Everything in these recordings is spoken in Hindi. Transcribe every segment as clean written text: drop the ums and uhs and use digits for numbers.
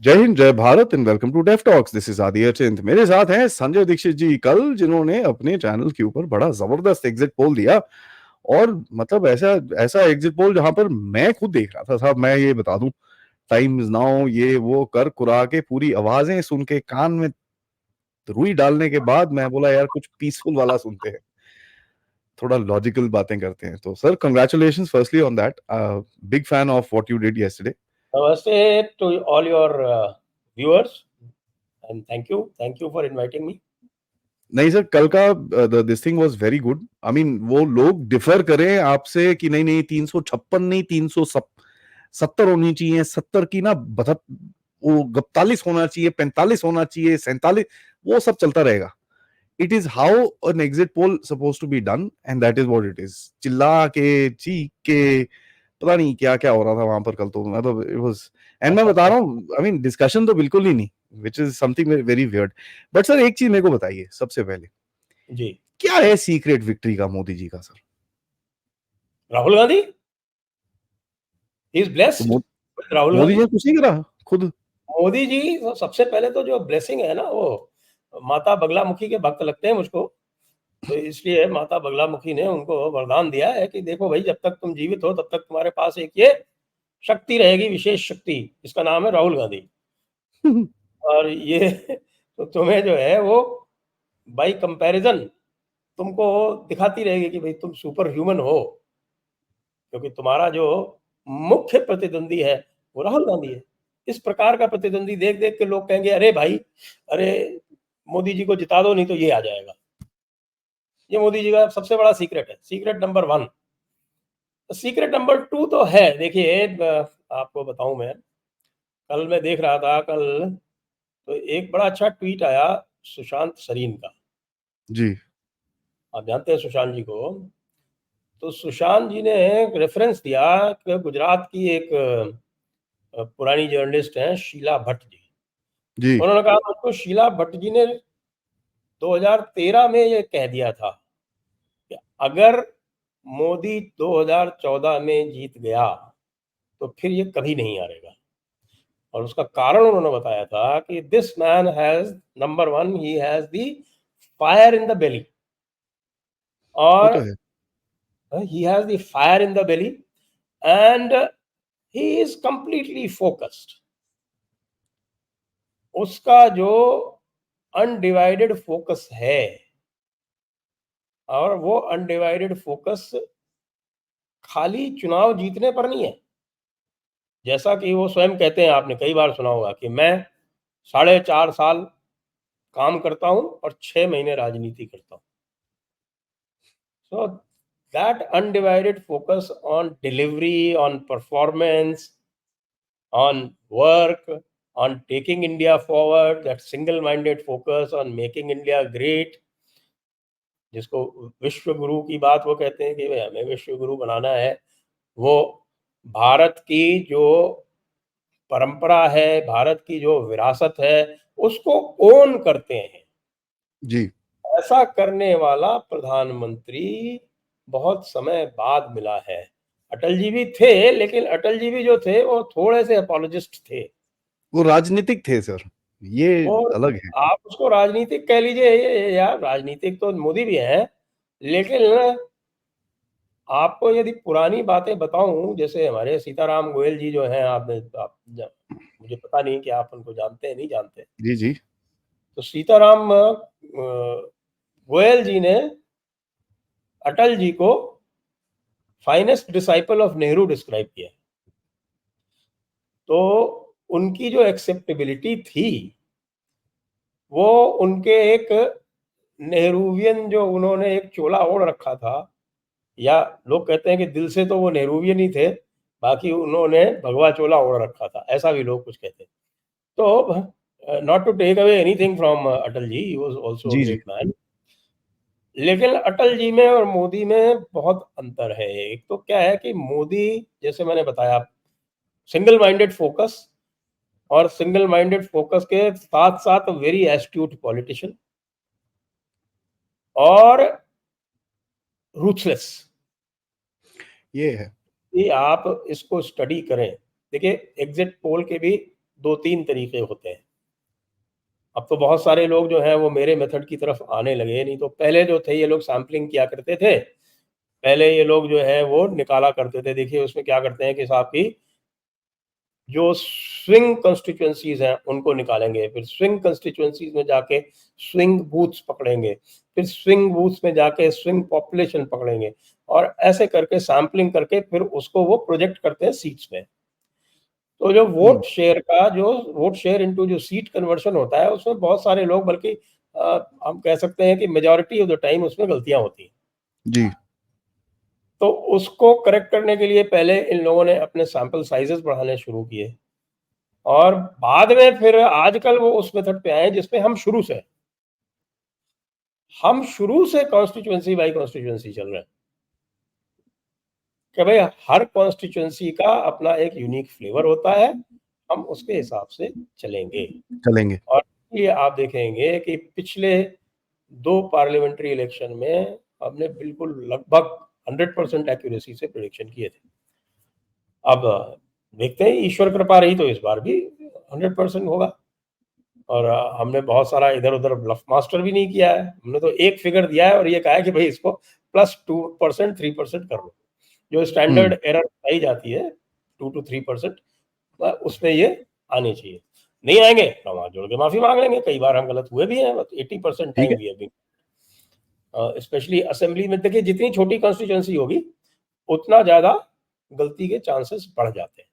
जय हिंद, जय Bharat and welcome to Def Talks. This is Aadi Achint. मेरे साथ हैं संजय दीक्षित जी कल, जिन्होंने अपने चैनल के ऊपर बड़ा जबरदस्त एग्जिट पोल दिया। और मतलब ऐसा ऐसा एग्जिट पोल जहां पर मैं खुद देख रहा था। साहब मैं ये बता दूं, टाइम इज नाउ ये वो कर कुरा के पूरी आवाजें सुन के कान में रुई डालने के बाद मैं बोला यार कुछ पीसफुल वाला सुनते हैं, थोड़ा लॉजिकल बातें करते हैं। तो sir congratulations firstly on that. Big fan of what you did yesterday. Namaste to all your viewers, and thank you for inviting me. नहीं सर, कल का this thing was very good. I mean वो लोग डिफर करें आपसे कि नहीं नहीं 356 नहीं 370 होनी चाहिए, 70 की ना वो 42 होना चाहिए, 45 होना चाहिए, 47, वो सब चलता रहेगा। It is how an exit poll suppose to be done and that is what it is. चिल्ला के चीख के पता नहीं क्या क्या हो रहा था वहां पर कल। तो मतलब इट वाज, एंड मैं बता रहा हूँ आई मीन डिस्कशन तो बिल्कुल ही नहीं, which is something very weird. But sir एक चीज मेरे को बताइए सबसे पहले, जी, क्या है सीक्रेट विक्ट्री का मोदी जी का सर? राहुल गांधी इज तो ब्लेस्ड विद राहुल मोदी जी गांधी। ने कुछ नहीं करा खुद? मोदी जी सबसे पहले तो जो ब्लेसिंग है ना, वो माता बगलामुखी के भक्त लगते हैं मुझको। तो इसलिए माता बगलामुखी ने उनको वरदान दिया है कि देखो भाई, जब तक तुम जीवित हो तब तक तुम्हारे पास एक ये शक्ति रहेगी, विशेष शक्ति, इसका नाम है राहुल गांधी। और ये तो तुम्हें जो है वो बाई कंपैरिजन तुमको दिखाती रहेगी कि भाई तुम सुपर ह्यूमन हो, क्योंकि तुम्हारा जो मुख्य प्रतिद्वंदी है वो राहुल गांधी है। इस प्रकार का प्रतिद्वंदी देख देख के लोग कहेंगे अरे भाई, अरे मोदी जी को जिता दो, नहीं तो ये आ जाएगा। ये मोदी जी का सबसे बड़ा सीक्रेट है, सीक्रेट नंबर 1। सीक्रेट नंबर 2 तो है, देखिए आपको बताऊं मैं, कल मैं देख रहा था, कल तो एक बड़ा अच्छा ट्वीट आया सुशांत सरीन का। जी आप जानते हैं सुशांत जी को। तो सुशांत जी ने एक रेफरेंस दिया कि गुजरात की एक पुरानी जर्नलिस्ट हैं शीला भट्ट जी। जी उन्होंने कहा मुझको शीला भट्ट जी ने 2013 में ये कह दिया था कि अगर मोदी 2014 में जीत गया तो फिर ये कभी नहीं हारेगा। और उसका कारण उन्होंने बताया था कि this man has, number 1, he has the fire in the belly. वो और तो है। he has the fire in the belly, and he is completely focused. उसका जो अनडिवाइडेड फोकस है, और वो अनडिवाइडेड फोकस खाली चुनाव जीतने पर नहीं है। जैसा कि वो स्वयं कहते हैं, आपने कई बार सुना होगा कि मैं 4.5 साल काम करता हूं और 6 महीने राजनीति करता हूं। So that undivided focus on delivery, on performance, on work, on taking India forward, that single-minded focus on making India great, जिसको विश्व गुरु की बात वो कहते हैं कि भाई हमें विश्व गुरु बनाना है। वो भारत की जो परंपरा है, भारत की जो विरासत है, उसको ओन करते हैं। जी ऐसा करने वाला प्रधानमंत्री बहुत समय बाद मिला है। अटल जी भी थे, लेकिन अटल जी भी जो थे वो थोड़े से अपोलोजिस्ट थे। वो राजनीतिक थे सर, ये और अलग है। आप उसको राजनीतिक कह लीजिए, यार राजनीतिक तो मोदी भी हैं, लेकिन आपको यदि पुरानी बातें बताऊं, जैसे हमारे सीताराम गोयल जी जो हैं, मुझे पता नहीं कि आप उनको जानते हैं नहीं जानते। जी जी तो सीताराम गोयल जी ने अटल जी को finest disciple of Nehru describe किया। तो उनकी जो एक्सेप्टेबिलिटी थी, वो उनके एक नेहरूवियन, जो उन्होंने एक चोला ओढ़ रखा था, या लोग कहते हैं कि दिल से तो वो नेहरूवियन ही थे, बाकी उन्होंने भगवा चोला ओढ़ रखा था, ऐसा भी लोग कुछ कहते हैं। तो not to take away anything from Atal ji, he was also a जी जी ग्रेट मैन, लेकिन अटल जी में और मोदी में बहुत अंतर है। एक तो क्या है कि मोदी, जैसे मैंने बताया, सिंगल माइंडेड फोकस, और सिंगल माइंडेड फोकस के साथ साथ वेरी एस्ट्यूट पॉलिटिशियन, और रूथलेस। ये है। कि आप इसको स्टडी करें। देखिए एग्जिट पोल के भी 2-3 तरीके होते हैं। अब तो बहुत सारे लोग जो हैं वो मेरे मेथड की तरफ आने लगे, नहीं तो पहले जो थे ये लोग सैंपलिंग किया करते थे। पहले ये लोग जो है वो निकाला करते थे। देखिए उसमें क्या करते हैं कि साहब की जो स्विंग कंस्टिट्यूएंसीज़ हैं उनको निकालेंगे, फिर स्विंग कंस्टिट्यूएंसीज़ में जाके स्विंग बूथ्स पकड़ेंगे, फिर स्विंग बूथ्स में जाके स्विंग पॉपुलेशन पकड़ेंगे और ऐसे करके सैंपलिंग करके फिर उसको वो प्रोजेक्ट करते हैं सीट्स में। तो जो हुँ, वोट शेयर इनटू जो सीट कन्वर्शन होता है उसमें बहुत सारे लोग बल्कि हम कह सकते हैं कि मेजॉरिटी ऑफ द टाइम उसमें गलतियाँ होती हैं। जी, तो उसको करेक्ट करने के लिए पहले इन लोगों ने अपने सैंपल साइज़ेज़ बढ़ाने शुरू किए और बाद में फिर आजकल वो उस मेथड पे आए हैं जिसमें हम शुरू से कॉन्स्टिट्यूएंसी बाय कॉन्स्टिट्यूएंसी चल रहे हैं कि भाई हर कॉन्स्टिट्यूएंसी का अपना एक यूनिक फ्लेवर होता है, हम उसके हिसाब से चलेंगे। चलेंगे। और ये आप देखेंगे कि पिछले 2 पार्लियामेंट्री इलेक्शन में हमने बिल्कुल लगभग 100% एक्यूरेसी से प्रेडिक्शन किए थे। अब देखते हैं ईश्वर कृपा रही तो इस बार भी 100% होगा और हमने बहुत सारा इधर-उधर ब्लफ मास्टर भी नहीं किया है। हमने तो एक फिगर दिया है और ये कहा है कि भई इसको +2% 3% कर लो। जो हुँ, स्टैंडर्ड एरर पाई जाती है 2 टू 3% उसमें ये आनी चाहिए। नहीं आएँगे तो हम हाथ जोड़ के माफ़ी माँग लेंगे, कई बार हम गलत हुए भी हैं, बट 80% ठीक टाइम है। We have been specially assembly में देखिए जितनी छोटी कॉन्स्टिट्यूएंसी होगी, उतना ज़्यादा गलती के चांसेस बढ़ जाते हैं।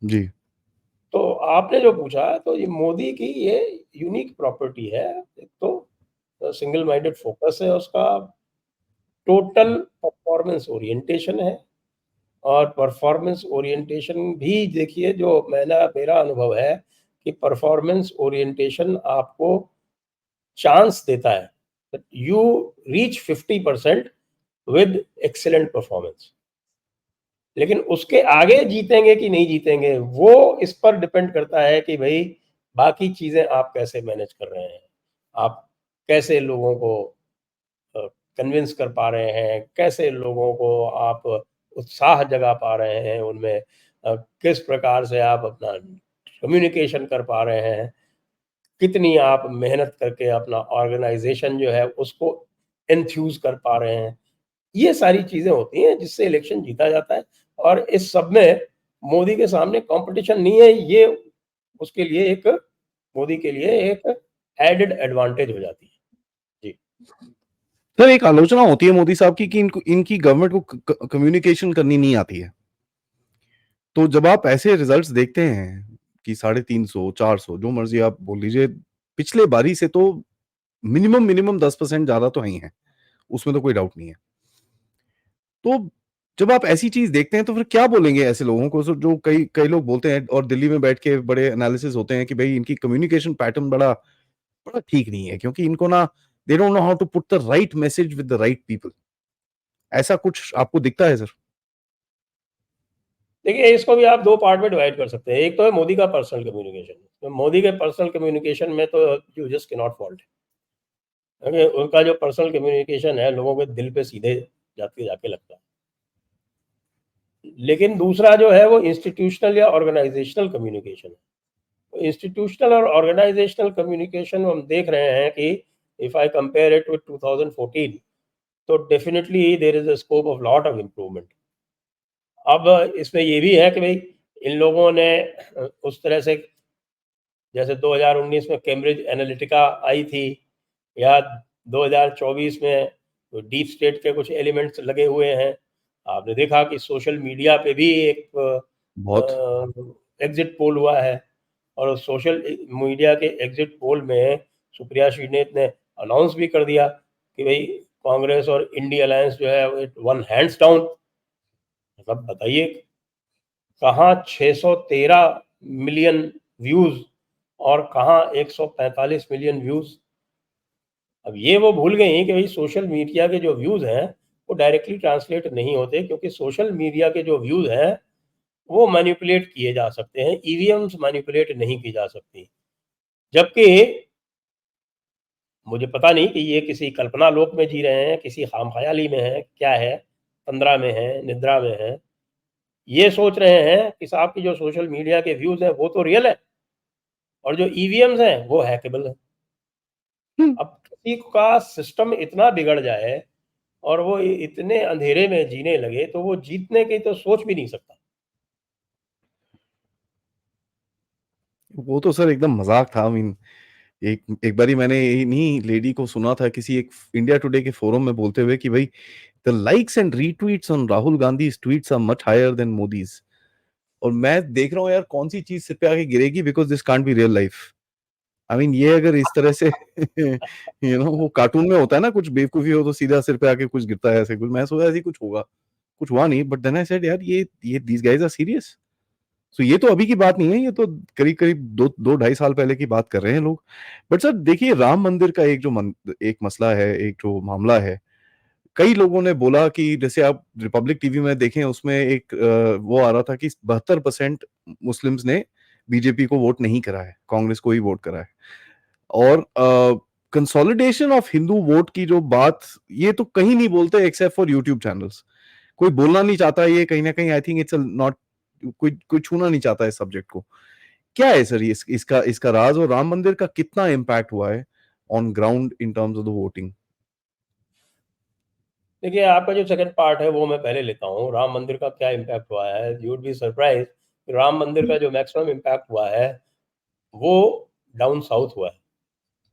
जी, तो आपने जो पूछा तो ये मोदी की ये यूनिक प्रॉपर्टी है। एक तो सिंगल माइंडेड फोकस है उसका, टोटल परफॉर्मेंस ओरिएंटेशन है और परफॉर्मेंस ओरिएंटेशन भी देखिए जो मेरा अनुभव है कि परफॉर्मेंस ओरिएंटेशन आपको चांस देता है that you reach 50% with excellent performance. लेकिन उसके आगे जीतेंगे कि नहीं जीतेंगे वो इस पर डिपेंड करता है कि भाई बाकी चीजें आप कैसे मैनेज कर रहे हैं, आप कैसे लोगों को कन्विंस कर पा रहे हैं, कैसे लोगों को आप उत्साह जगा पा रहे हैं उनमें, किस प्रकार से आप अपना कम्युनिकेशन कर पा रहे हैं, कितनी आप मेहनत करके अपना ऑर्गेनाइजेशन जो है उसको एंथ्यूज कर पा रहे हैं। ये सारी चीज़ें होती हैं जिससे इलेक्शन जीता जाता है और इस सब में मोदी के सामने कॉम्पिटिशन नहीं है, ये उसके लिए एक मोदी के लिए एक एडेड एडवांटेज हो जाती है। जी। सर एक आलोचना होती है मोदी साहब की कि इनको इनकी गवर्नमेंट को कम्युनिकेशन करनी नहीं आती है। तो जब आप ऐसे रिजल्ट्स देखते हैं कि 350, 400 जो मर्ज़ी आप बोल लीजिए, पिछले बारी से तो मिनिमम 10% ज़्यादा तो है ही हैं, उसमें तो कोई डाउट नहीं है। तो जब आप ऐसी चीज़ देखते हैं तो फिर क्या बोलेंगे ऐसे लोगों को जो कई कई लोग बोलते हैं और दिल्ली में बैठ के बड़े एनालिसिस होते हैं कि भई इनकी कम्युनिकेशन पैटर्न बड़ा बड़ा ठीक नहीं है क्योंकि इनको ना they don't know how to put the right message with the right people. ऐसा कुछ आपको दिखता है सर? देखिए इसको भी आप 2 पार्ट में डिवाइड कर सकते हैं। एक तो है मोदी का पर्सनल कम्युनिकेशन। तो मोदी के पर्सनल कम्युनिकेशन में तो you just can not fault. क्योंकि उनका जो पर्सनल कम्युनिकेशन है लोगों के दिल पे सीधे जाके जाके लगता है। लेकिन दूसरा जो है वो इंस्टीट्यूशनल या ऑर्गेनाइजेशनल कम्युनिकेशन है। इंस्टीट्यूशनल और ऑर्गेनाइजेशनल कम्युनिकेशन हम देख रहे हैं कि if I compare it with 2014 तो definitely there is a scope of lot of improvement. अब इसमें ये भी है कि भाई इन लोगों ने उस तरह से जैसे 2019 में कैम्ब्रिज एनालिटिका आई थी या 2024 में डीप स्टेट के कुछ एलिमेंट्स लगे हुए हैं। आपने देखा कि सोशल मीडिया पे भी एक बहुत एग्जिट पोल हुआ है और सोशल मीडिया के एग्जिट पोल में सुप्रिया श्रीनेत ने अनाउंस भी कर दिया कि भाई कांग्रेस और इंडी अलायंस जो है इट वन हैंड्स डाउन। मतलब बताइए कहाँ 613 मिलियन व्यूज और कहाँ 145 मिलियन व्यूज। अब ये वो भूल गई हैं कि भाई सोशल मीडिया के जो व्यूज हैं वो डायरेक्टली ट्रांसलेट नहीं होते क्योंकि सोशल मीडिया के जो व्यूज हैं वो मैनिपुलेट किए जा सकते हैं, ईवीएम्स मैनिपुलेट नहीं की जा सकती। जबकि मुझे पता नहीं कि ये किसी कल्पना लोक में जी रहे हैं, किसी खामख्याली में हैं, क्या है, तंद्रा में हैं, निद्रा में हैं। ये सोच रहे हैं कि साहब की जो सोशल मीडिया के व्यूज़ हैं वो तो रियल है, और जो ईवीएम्स हैं वो हैकेबल है। हम्म, अब किसी का सिस्टम इतना बिगड़ जाए और वो इतने अंधेरे में जीने लगे तो वो जीतने की तो सोच भी नहीं सकता। वो तो सर एकदम मजाक था। आई मीन एक एक बारी मैंने इन्हीं लेडी को सुना था किसी एक इंडिया टुडे के फोरम में बोलते हुए कि भाई the likes and retweets on Rahul Gandhi tweets are much higher than Modi's. और मैं देख रहा हूँ यार कौन सी चीज सिर पे आके गिरेगी, because this can't be real life. I mean ये अगर इस तरह से वो कार्टून में होता है ना, कुछ बेवकूफी हो तो सीधा सिर पे आके कुछ गिरता है, ऐसे कुछ मैं सोचा ऐसे ही कुछ होगा, कुछ हुआ नहीं। बट देन आई सेड यार ये दीस गाइज आर सीरियस। सो ये तो अभी की बात नहीं है, ये तो करीब करीब दो ढाई साल पहले की बात कर रहे हैं लोग। बट सर देखिए, राम मंदिर का एक मसला है, एक जो मामला है, कई लोगों ने बोला कि जैसे आप रिपब्लिक टीवी में देखें, उसमें एक वो आ रहा था कि 72% मुस्लिम्स ने बीजेपी को वोट नहीं करा है, कांग्रेस को ही वोट करा है। और कंसोलिडेशन ऑफ हिंदू वोट की जो बात, ये तो कहीं नहीं बोलते एक्सेप्ट फॉर यूट्यूब चैनल्स। कोई बोलना नहीं चाहता ये, कहीं ना कहीं आई थिंक इट्स नॉट, कोई कोई छूना नहीं चाहता इस सब्जेक्ट को। क्या है सर ये इसका इसका राज, और राम मंदिर का कितना इम्पैक्ट हुआ है on ground in terms of the voting? देखिए, आपका जो सेकंड पार्ट है वो मैं पहले लेता हूँ। राम मंदिर का क्या इम्पैक्ट हुआ है, you would be surprise. Ram मंदिर का जो मैक्सिमम इम्पैक्ट हुआ है वो डाउन साउथ हुआ है।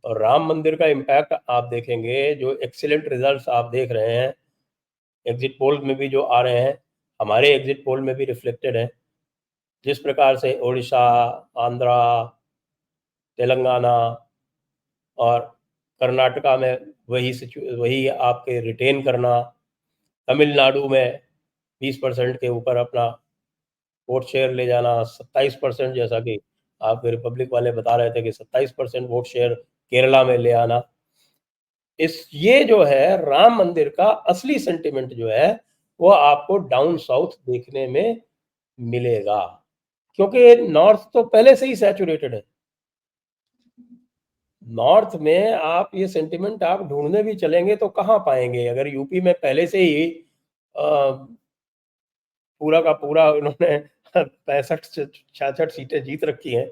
और राम मंदिर का इम्पैक्ट आप देखेंगे, जो एक्सीलेंट रिजल्ट्स आप देख रहे हैं एग्जिट पोल में भी जो आ रहे हैं, हमारे एग्जिट पोल में भी रिफ्लेक्टेड है। जिस प्रकार से उड़ीसा, आंध्रा, तेलंगाना और कर्नाटका में वही आपके रिटेन करना, तमिलनाडु में 20% के ऊपर अपना वोट शेयर ले जाना, 27% जैसा कि आपके रिपब्लिक वाले बता रहे थे कि 27% वोट शेयर केरला में ले आना। ये जो है राम मंदिर का असली सेंटिमेंट जो है वो आपको डाउन साउथ देखने में मिलेगा, क्योंकि नॉर्थ तो पहले से ही सैचुरेटेड है। नॉर्थ में आप ये सेंटिमेंट आप ढूंढने भी चलेंगे तो कहाँ पाएंगे, अगर यूपी में पहले से ही पूरा का पूरा उन्होंने 65 से 66 सीटें जीत रखी हैं,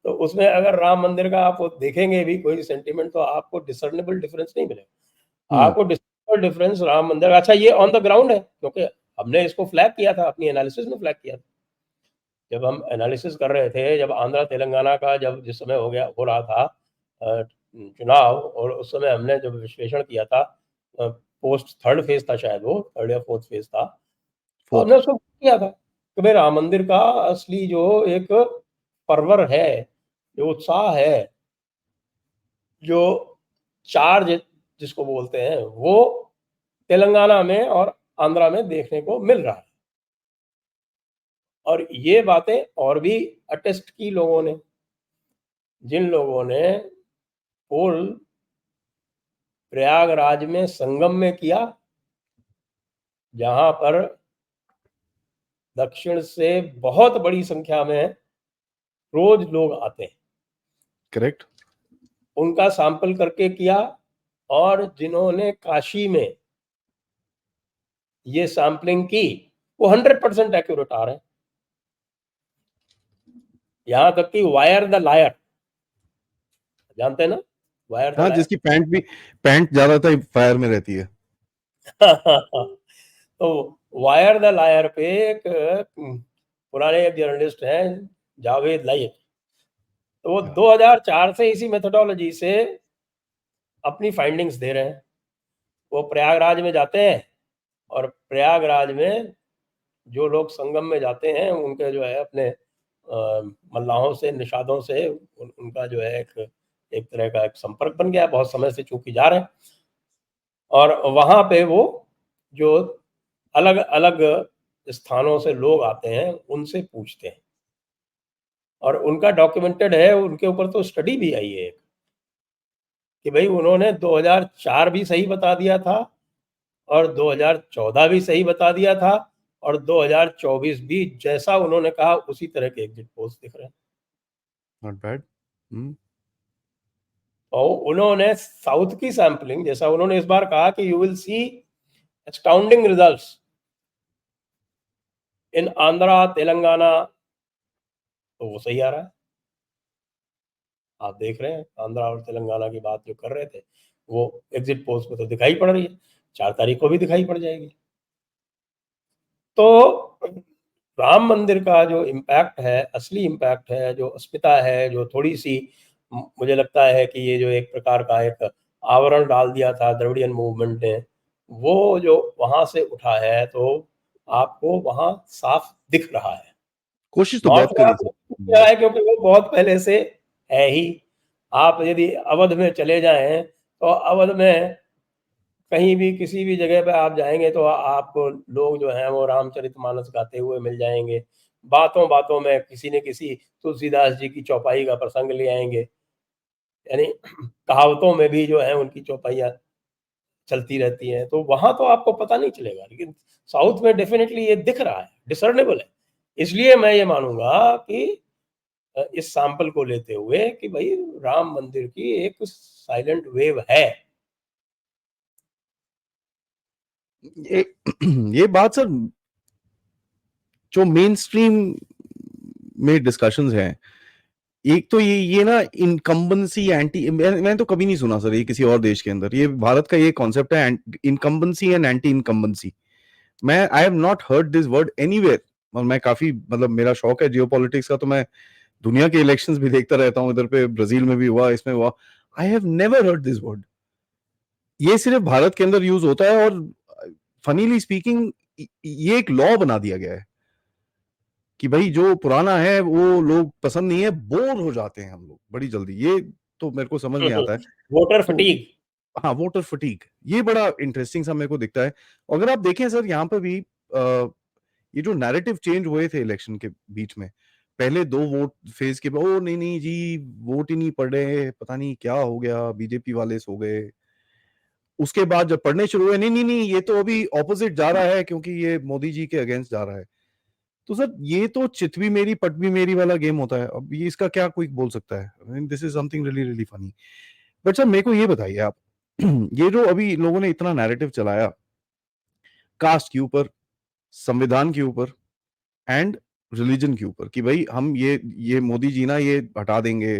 तो उसमें अगर राम मंदिर का आप देखेंगे भी कोई सेंटिमेंट तो आपको डिसर्नेबल डिफरेंस नहीं मिलेगा। हम्म। आपको डिसर्नेबल डिफरेंस राम मंदिर, अच्छा ये ऑन द ग्राउंड है, क्योंकि हमने इसको फ्लैग किया था, अपनी एनालिसिस में फ्लैग किया था। जब हम एनालिसिस कर रहे थे, जब आंध्र तेलंगाना का जब जिस समय हो रहा था चुनाव, और उस समय हमने जब विश्लेषण किया था, पोस्ट थर्ड फेज था शायद, वो थर्ड या फोर्थ फेज था, तो फोर्थ। हमने उसको किया था कि भाई राम मंदिर का असली जो एक परवर है, जो उत्साह है, जो चार्ज जिसको बोलते हैं, वो तेलंगाना में और आंध्रा में देखने को मिल रहा है। और ये बातें और भी अटेस्ट की लोगों ने, जिन लोगों ने पोल प्रयागराज में संगम में किया, जहां पर दक्षिण से बहुत बड़ी संख्या में रोज लोग आते हैं, करेक्ट। उनका सैंपल करके किया। और जिन्होंने काशी में ये सैंपलिंग की, वो 100% एक्यूरेट आ रहे हैं। यहां तक कि वायर द लायर, जानते हैं ना, वायर द हाँ, लायर। जिसकी पैंट ज्यादातर फायर में रहती है। तो वायर द लायर पे एक पुराने एक जर्नलिस्ट हैं, जावेद लाइक, तो वो 2004 से इसी मेथोडोलॉजी से अपनी फाइंडिंग्स दे रहे हैं। वो प्रयागराज में जाते हैं, और प्रयागराज में जो लोग संगम में जाते हैं, उनके जो है अपने मल्लाहों से, निषादों से उनका जो है एक तरह का एक संपर्क बन गया, बहुत समय से चूंकि जा रहे हैं। और वहां पे वो जो अलग अलग स्थानों से लोग आते हैं उनसे पूछते हैं, और उनका डॉक्यूमेंटेड है, उनके ऊपर तो स्टडी भी आई है कि भाई उन्होंने 2004 भी सही बता दिया था, और 2014 भी सही बता दिया था, और 2024 भी जैसा उन्होंने कहा उसी तरह के एग्जिट पोल्स दिख रहे हैं। Not bad. हम्म। और उन्होंने साउथ की सैंपलिंग, जैसा उन्होंने इस बार कहा कि you will see astounding results इन आंध्रा तेलंगाना, तो वो सही आ रहा है। आप देख रहे हैं आंध्रा और तेलंगाना की बात जो कर रहे थे, वो एग्जिट पोल्स में तो दिखाई पड़ रही है, 4 तारीख को भी दिखाई पड़ जाएगी। तो राम मंदिर का जो इम्पैक्ट है, असली इम्पैक्ट है, जो अस्मिता है, जो थोड़ी-सी मुझे लगता है कि ये जो एक प्रकार का एक आवरण डाल दिया था द्रविडियन मूवमेंट ने, वो जो वहाँ से उठा है, तो आपको वहाँ साफ दिख रहा है। कोशिश तो नॉर्थ बहुत में करी आपको सर। क्या है, क्योंकि वो बहुत पहले से है ही। आप यदि अवध में चले जाएँ, तो अवध में कहीं भी किसी भी जगह पे आप जाएँगे तो आपको लोग जो हैं वो रामचरितमानस गाते हुए मिल जाएँगे। बातों-बातों में किसी न किसी तुलसीदास जी की चौपाई का प्रसंग ले आएँगे। यानी कहावतों में भी जो है उनकी चौपाइयाँ चलती रहती हैं। तो वहाँ तो आपको पता नहीं चलेगा, लेकिन साउथ में डेफ़िनिटली ये दिख रहा है, डिसर्निबल है। इसलिए मैं ये मानूँगा कि इस सैंपल को लेते हुए कि भई राम मंदिर की एक साइलेंट वेव है। ये ये बात सर जो मेन स्ट्रीम में डिस्कशंस हैं, एक तो ये ना इनकम्बेंसी एंटी, मैंने तो कभी नहीं सुना सर ये किसी और देश के अंदर, ये भारत का ये कॉन्सेप्ट है इनकम्बेंसी एंड एंटी इनकम्बेंसी। मैं I have not heard this word anywhere. और मैं काफी मतलब मेरा शौक है जियोपॉलिटिक्स का, तो मैं दुनिया के इलेक्शंस भी देखता रहता हूँ, इधर पे ब्राजील में भी हुआ, इसमें हुआ। I have never heard this word. ये सिर्फ भारत के अंदर यूज होता है, और फनीली स्पीकिंग ये एक लॉ बना दिया गया है कि भाई जो पुराना है वो लोग पसंद नहीं है, बोर हो जाते हैं हम लोग बड़ी जल्दी। ये तो मेरे को समझ नहीं आता है। वोटर तो फटीग। हाँ, वोटर फटीग, ये बड़ा इंटरेस्टिंग सा मेरे को दिखता है। अगर आप देखें सर यहाँ पे भी ये जो नैरेटिव चेंज हुए थे इलेक्शन के बीच में, पहले 2 वोट फेज के बाद, ओ नहीं नहीं जी वोट ही नहीं पड़ रहे, पता नहीं क्या हो गया, बीजेपी वाले सो गए। उसके बाद जब पढ़ने शुरू हुए, नहीं नहीं नहीं ये तो अभी ऑपोजिट जा रहा है क्योंकि ये मोदी जी के अगेंस्ट जा रहा है। तो सर ये तो चित भी मेरी पट भी मेरी वाला गेम होता है। अब ये इसका क्या कोई बोल सकता है? This is something really really funny. But sir मेरे को ये बताइए आप, ये जो अभी लोगों ने इतना नैरेटिव चलाया कास्ट के ऊपर, संविधान के ऊपर एंड रिलीजन के ऊपर, कि भाई हम ये मोदी जी ना ये हटा देंगे,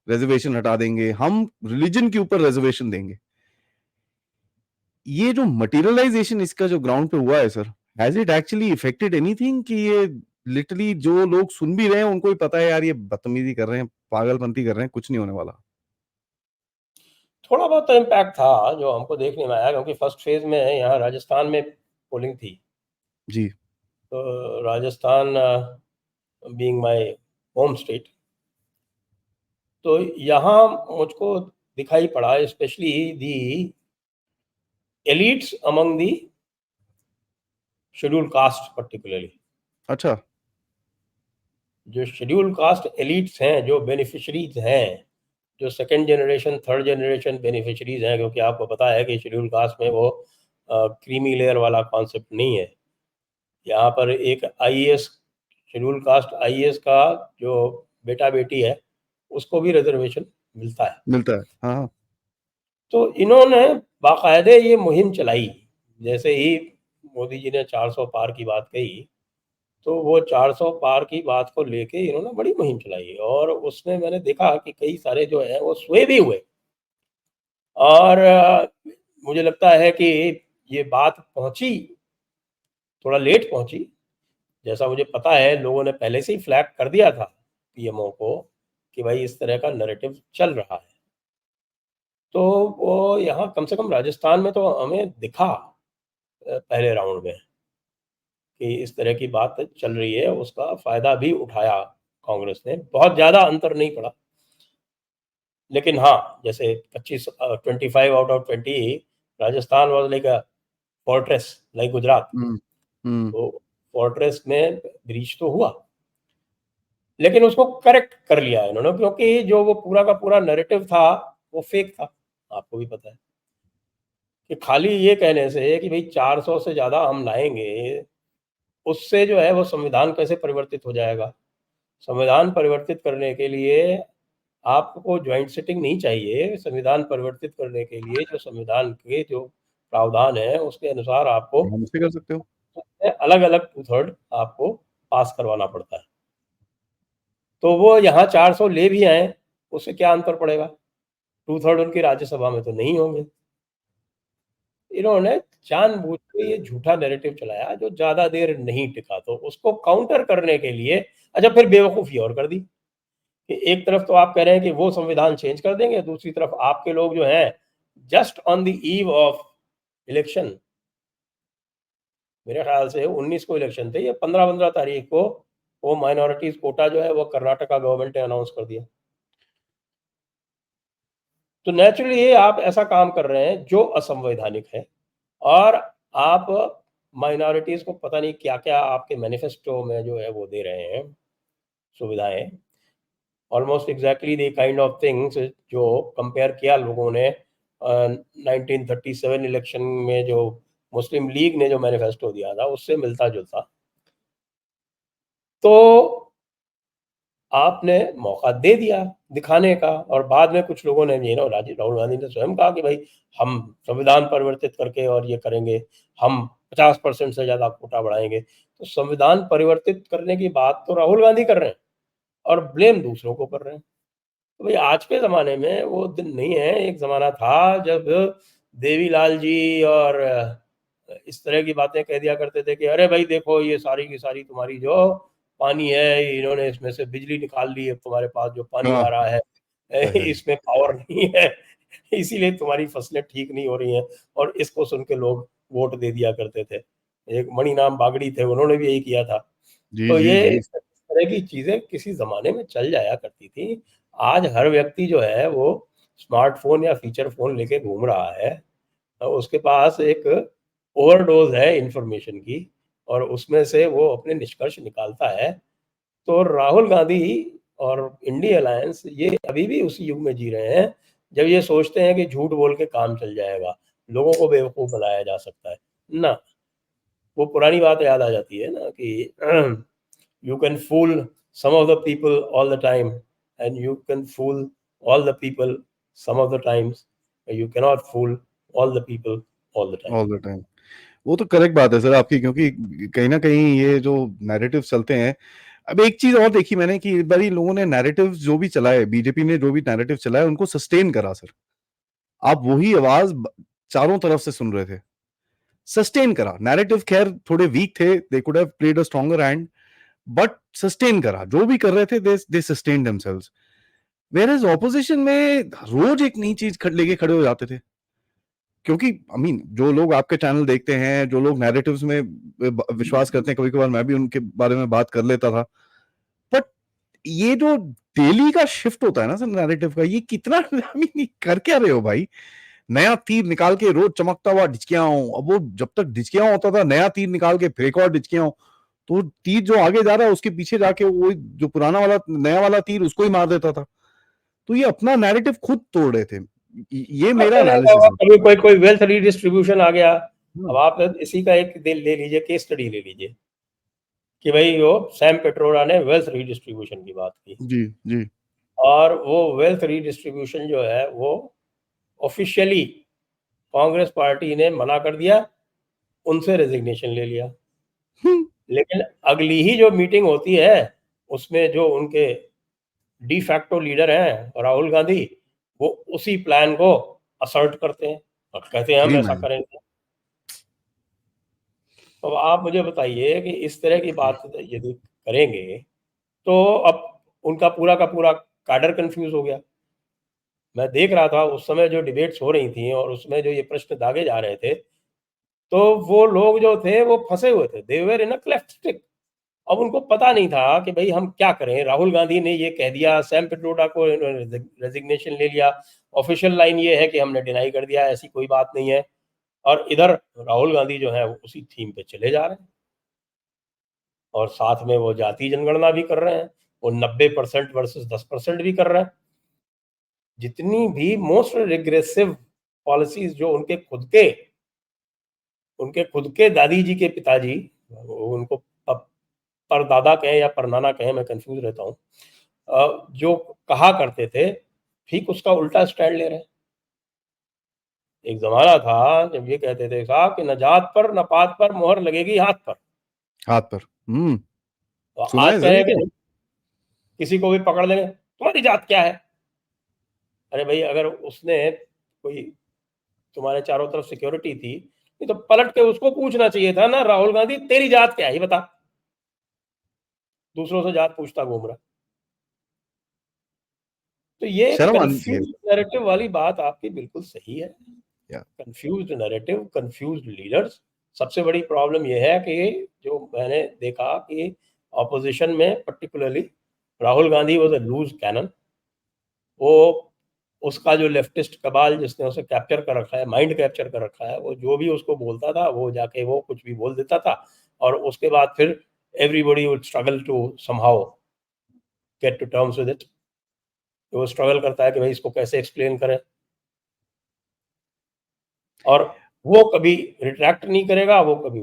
रिजर्वेशन हटा देंगे, हम रिलीजन के ऊपर रिजर्वेशन देंगे। ये जो मटेरियलाइजेशन इसका जो ग्राउंड पे हुआ है sir, has it actually affected anything? कि ये लिटरली जो लोग सुन भी रहे हैं उनको ही पता है यार ये बदतमीजी कर रहे हैं, पागलपंती कर रहे हैं, कुछ नहीं होने वाला। थोड़ा बहुत तो इम्पैक्ट था जो हमको देखने में आया, क्योंकि फर्स्ट फेज़ में यहाँ राजस्थान में पोलिंग थी। जी। तो Rajasthan being my home state, तो यहाँ मुझको दिखाई पड़ा specially the elites among the scheduled caste particularly. अच्छा। जो शेड्यूल्ड कास्ट एलीट्स हैं, जो बेनिफिशरीज़ हैं, जो second generation, third generation beneficiaries हैं, क्योंकि आपको पता है कि शेड्यूल्ड कास्ट में वो क्रीमी लेयर वाला कॉन्सेप्ट नहीं है। यहाँ पर एक आईएएस, शेड्यूल्ड कास्ट आईएएस का जो बेटा-बेटी है, उसको भी रिज़र्वेशन मिलता है। मिलता है, हाँ हाँ। तो इन्होंने बाकायदे ये मुहिम चलाई। जैसे ही मोदी जी ने 400 पार की बात कही, तो वो 400 पार की बात को लेके इन्होंने बड़ी मुहिम चलाई, और उसमें मैंने देखा कि कई सारे जो हैं वो sway भी हुए। और मुझे लगता है कि ये बात पहुँची, थोड़ा लेट पहुँची। जैसा मुझे पता है लोगों ने पहले से ही फ्लैग कर दिया था पीएमओ को कि भाई इस तरह का नैरेटिव चल रहा है। तो वो यहाँ कम से कम राजस्थान में तो हमें दिखा पहले राउंड में कि इस तरह की बात चल रही है, उसका फ़ायदा भी उठाया कांग्रेस ने। बहुत ज़्यादा अंतर नहीं पड़ा। लेकिन हाँ, जैसे 25 out of 20 Rajasthan was like a fortress like Gujarat. Hmm. Hmm. तो फोर्ट्रेस में ब्रीच तो हुआ, लेकिन उसको करेक्ट कर लिया इन्होंने, क्योंकि जो वो पूरा का पूरा नैरेटिव था, वो फेक था। आपको भी पता है कि खाली ये कहने से कि भई 400 से ज़्यादा हम लाएँगे, उससे जो है वो संविधान कैसे परिवर्तित हो जाएगा? संविधान परिवर्तित करने के लिए आपको जॉइंट सिटिंग नहीं चाहिए। संविधान परिवर्तित करने के लिए जो संविधान के जो प्रावधान है, उसके अनुसार आपको हम उससे कर सकते हो। अलग-अलग 2/3 आपको पास करवाना पड़ता है। तो वो यहाँ 400 ले भी आए, उससे क्या अंतर पड़ेगा? 2/3 उनकी राज्यसभा में तो नहीं होंगे। इन्होंने जानबूझ के ये झूठा नैरेटिव चलाया जो ज़्यादा देर नहीं टिका, तो उसको काउंटर करने के लिए अच्छा फिर बेवकूफ़ी और कर दी कि एक तरफ तो आप कह रहे हैं कि वो संविधान चेंज कर देंगे, दूसरी तरफ आपके लोग जो हैं just on the eve of election, मेरे ख्याल से 19 को इलेक्शन थे, ये 15-15 तारीख को वो माइनॉरिटीज़ कोटा जो है वो कर्नाटका गवर्नमेंट ने अनाउंस कर दिया। तो नेचुरली ये आप ऐसा काम कर रहे हैं जो असंवैधानिक है और आप माइनॉरिटीज़ को पता नहीं क्या-क्या आपके मैनिफेस्टो में जो है वो दे रहे हैं, सुविधाएँ। Almost exactly the kind of things जो कंपेयर किया लोगों ने 1937 इलेक्शन में जो मुस्लिम लीग ने जो मैनिफेस्टो दिया था, उससे मिलता-जुलता। तो आपने मौका दे दिया दिखाने का और बाद में कुछ लोगों ने राहुल गांधी ने स्वयं कहा कि भाई हम संविधान परिवर्तित करके और ये करेंगे, हम 50% से ज़्यादा कोटा बढ़ाएँगे। तो संविधान परिवर्तित करने की बात तो राहुल गांधी कर रहे हैं और ब्लेम दूसरों को कर रहे हैं। तो भाई आज के ज़माने में वो दिन नहीं है, एक ज़माना था जब देवीलाल जी और इस तरह की बातें कह दिया करते थे कि अरे भाई देखो ये सारी की सारी तुम्हारी जो पानी है, इन्होंने इसमें से बिजली निकाल ली है, तुम्हारे पास जो पानी हाँ, आ रहा है है, है। इसमें पावर नहीं है, इसीलिए तुम्हारी फसलें ठीक नहीं हो रही हैं और इसको सुन के लोग वोट दे दिया करते थे। एक मणिराम बागड़ी थे, उन्होंने भी यही किया था। जी, तो जी, ये जी। इस तरह की चीज़ें किसी ज़माने में चल जाया करती थी। आज हर व्यक्ति जो है वो स्मार्टफ़ोन या फ़ीचर फ़ोन लेके घूम रहा है। उसके पास एक ओवरडोज़ है इन्फॉर्मेशन की और उसमें से वो अपने निष्कर्ष निकालता है। तो राहुल गांधी और इंडी अलायंस ये अभी भी उसी युग में जी रहे हैं, जब ये सोचते हैं कि झूठ बोल के काम चल जाएगा, लोगों को बेवकूफ़ बनाया जा सकता है। ना, वो पुरानी बात याद आ जाती है ना कि you can fool some of the people all the time and you can fool all the people some of the times, but you cannot fool all the people all the time. All the time. वो तो करेक्ट बात है सर आपकी, क्योंकि कहीं न कहीं ये जो नैरेटिव चलते हैं। अब एक चीज़ और देखी मैंने कि इस बारी लोगों ने नैरेटिव जो भी चलाए, बीजेपी ने जो भी नैरेटिव चलाया, उनको सस्टेन करा सर। आप वही आवाज़ ब चारों तरफ से सुन रहे थे। सस्टेन करा। नैरेटिव खैर थोड़े वीक थे, they could have played a stronger hand, but sustain करा। जो भी कर रहे थे, दे सस्टेन्ड देमसेल्व्स। व्हेयरएज़ ऑपोज़िशन में रोज़ एक नई चीज़ लेके खड़े हो जाते थे। क्योंकि आई मीन जो लोग आपके चैनल देखते हैं, जो लोग नैरेटिव्स में विश्वास करते हैं, कभी-कभार मैं भी उनके बारे में बात कर लेता था। बट ये जो डेली का शिफ्ट होता है ना सर नैरेटिव का, ये कितना आई मीन कर क्या रहे हो भाई? नया तीर निकाल के रोज चमकता हुआ डिचकियाओ, अब वो जब तक डिचकियाओ होता था, नया तीर निकाल के फिर एक और डिचकियाओ, तो तीर जो आगे जा रहा है उसके पीछे जाके वो जो पुराना वाला नया वाला तीर उसको ही मार देता था। तो ये अपना नैरेटिव खुद तोड़ रहे थे। ये मेरा आता एनालिसिस रहेगा, है। कभी कोई कोई वेल्थ रीडिस्ट्रीब्यूशन आ गया। अब हुँ, आप इसी का एक ले लीजिए, केस स्टडी ले लीजिए कि भाई वो सैम पेट्रोडा ने वेल्थ रीडिस्ट्रीब्यूशन की बात की जी, जी। और वो वेल्थ रीडिस्ट्रीब्यूशन जो है वो ऑफिशियली कांग्रेस पार्टी ने मना कर दिया, उनसे रेजिग्नेशन ले लिया। हुँ, लेकिन अगली ही जो मीटिंग होती है, उसमें जो उनके डी फैक्टो लीडर हैं राहुल गांधी, वो उसी प्लान को असर्ट करते हैं और कहते हैं हम जी ऐसा मैन। करेंगे। तो आप मुझे बताइए कि इस तरह की बात यदि करेंगे, तो अब उनका पूरा का पूरा कैडर कन्फ्यूज़ हो गया। मैं देख रहा था उस समय जो डिबेट्स हो रही थी और उसमें जो ये प्रश्न दागे जा रहे थे, तो वो लोग जो थे वो फँसे हुए थे। दे वर इन अ क्लेफ्ट स्टिक। अब उनको पता नहीं था कि भई हम क्या करें? राहुल गांधी ने ये कह दिया, सैम पिट्रोडा को इन्होंने रेज़िग्नेशन ले लिया। ऑफ़िशियल लाइन ये है कि हमने डिनाई कर दिया, ऐसी कोई बात नहीं है। और इधर राहुल गांधी जो है वो उसी थीम पे चले जा रहे हैं और साथ में वो जातीय जनगणना भी कर रहे हैं। वो 90% वर्सेस 10% भी कर रहे हैं। जितनी भी मोस्ट रिग्रेसिव पॉलिसीज़ जो उनके खुद के दादी जी के पिताजी, उनको परदादा कहें या परनाना कहें, मैं कन्फ्यूज़ रहता हूँ। जो कहा करते थे, ठीक उसका उल्टा स्टैंड ले रहे हैं। एक ज़माना था जब ये कहते थे साहब कि न जात पर, न पात पर मोहर लगेगी हाथ पर। हाथ पर। तो सुना आज है कह सर रहे ये हैं तो। कि किसी को भी पकड़ लेंगे, तुम्हारी जात क्या है? अरे भाई, अगर उसने कोई तुम्हारे चारों तरफ सिक्योरिटी थी, नहीं तो पलट के उसको पूछना चाहिए था ना, राहुल गांधी तेरी जात क्या है ये बता, दूसरों से जात पूछता घूम रहा। तो ये शर्म आनी चाहिए। कंफ्यूज नैरेटिव वाली बात आपकी बिल्कुल सही है। या कंफ्यूज्ड नैरेटिव, कंफ्यूज्ड लीडर्स। सबसे बड़ी प्रॉब्लम यह है कि जो मैंने देखा कि ऑपोजिशन में particularly Rahul Gandhi was a loose cannon. वो उसका जो लेफ्टिस्ट कबाल जिसने उसे कैप्चर कर रखा है, माइंड कैप्चर कर रखा है, वो जो भी उसको बोलता था वो जाके वो कुछ भी बोल देता था, और उसके बाद फिर everybody would struggle to somehow get to terms with it. वो स्ट्रगल करता है कि भाई इसको कैसे एक्सप्लेन करें, और वो कभी रिट्रैक्ट नहीं करेगा, वो कभी